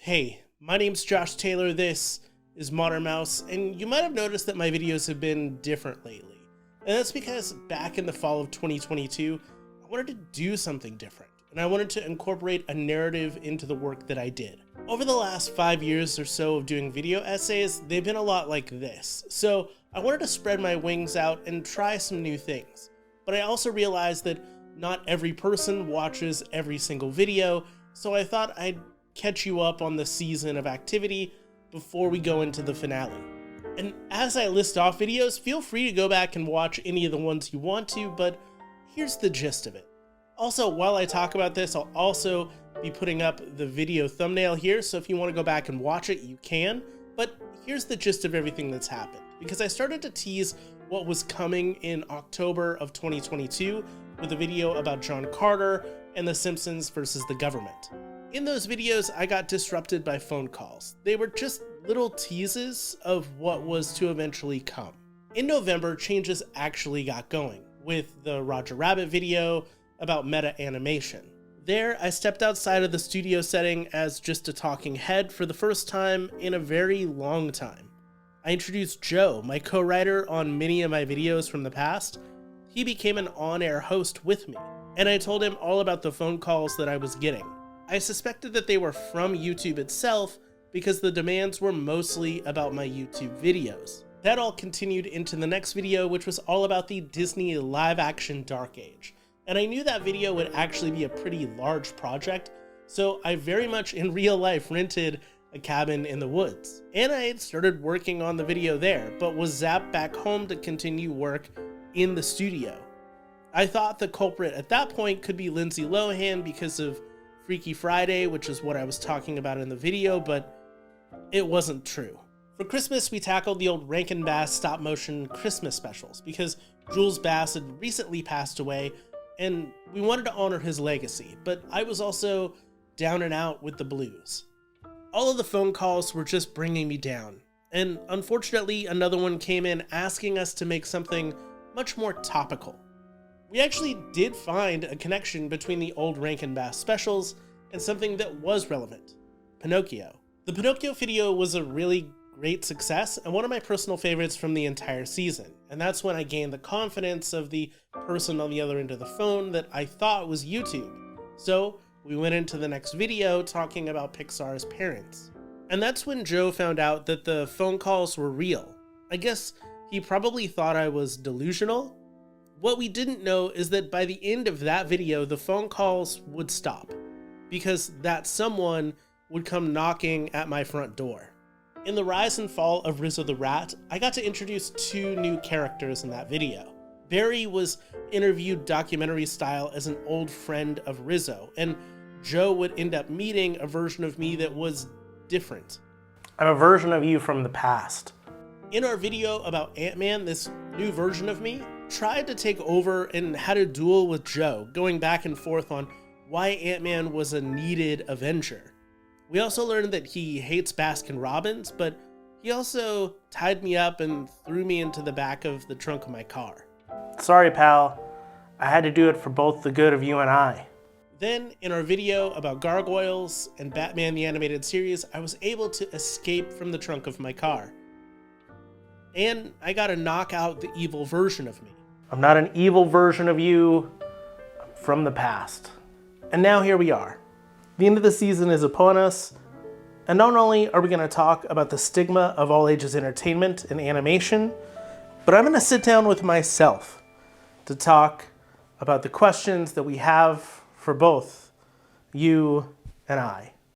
Hey, my name's Josh Taylor, this is Modern Mouse, and you might have noticed that my videos have been different lately. And that's because back in the fall of 2022, I wanted to do something different, and I wanted to incorporate a narrative into the work that I did. Over the last 5 years or so of doing video essays, they've been a lot like this, so I wanted to spread my wings out and try some new things. But I also realized that not every person watches every single video, so I thought I'd catch you up on the season of activity before we go into the finale. And as I list off videos, feel free to go back and watch any of the ones you want to, but here's the gist of it. Also, while I talk about this, I'll also be putting up the video thumbnail here, so if you want to go back and watch it, you can. But here's the gist of everything that's happened, because I started to tease what was coming in October of 2022 with a video about John Carter and The Simpsons versus the government. In those videos, I got disrupted by phone calls. They were just little teases of what was to eventually come. In November, changes actually got going with the Roger Rabbit video about meta animation. There, I stepped outside of the studio setting as just a talking head for the first time in a very long time. I introduced Joe, my co-writer on many of my videos from the past. He became an on-air host with me, and I told him all about the phone calls that I was getting. I suspected that they were from YouTube itself because the demands were mostly about my YouTube videos. That all continued into the next video, which was all about the Disney live-action Dark Age. And I knew that video would actually be a pretty large project, so I very much in real life rented a cabin in the woods. And I had started working on the video there, but was zapped back home to continue work in the studio. I thought the culprit at that point could be Lindsay Lohan because of Freaky Friday, which is what I was talking about in the video, but it wasn't true. For Christmas, we tackled the old Rankin Bass stop-motion Christmas specials because Jules Bass had recently passed away, and we wanted to honor his legacy, but I was also down and out with the blues. All of the phone calls were just bringing me down, and unfortunately, another one came in asking us to make something much more topical. We actually did find a connection between the old Rankin Bass specials and something that was relevant: Pinocchio. The Pinocchio video was a really great success and one of my personal favorites from the entire season, and that's when I gained the confidence of the person on the other end of the phone that I thought was YouTube. So we went into the next video talking about Pixar's parents. And that's when Joe found out that the phone calls were real. I guess he probably thought I was delusional. What we didn't know is that by the end of that video, the phone calls would stop because that someone would come knocking at my front door. In the rise and fall of Rizzo the Rat, I got to introduce two new characters in that video. Barry was interviewed documentary style as an old friend of Rizzo, and Joe would end up meeting a version of me that was different. I'm a version of you from the past. In our video about Ant-Man, this new version of me tried to take over and had a duel with Joe, going back and forth on why Ant-Man was a needed Avenger. We also learned that he hates Baskin Robbins, but he also tied me up and threw me into the back of the trunk of my car. Sorry, pal. I had to do it for both the good of you and I. Then, in our video about gargoyles and Batman the Animated Series, I was able to escape from the trunk of my car. And I got to knock out the evil version of me. I'm not an evil version of you. I'm from the past. And now here we are. The end of the season is upon us, and not only are we going to talk about the stigma of all ages entertainment and animation, but I'm going to sit down with myself to talk about the questions that we have for both you and I.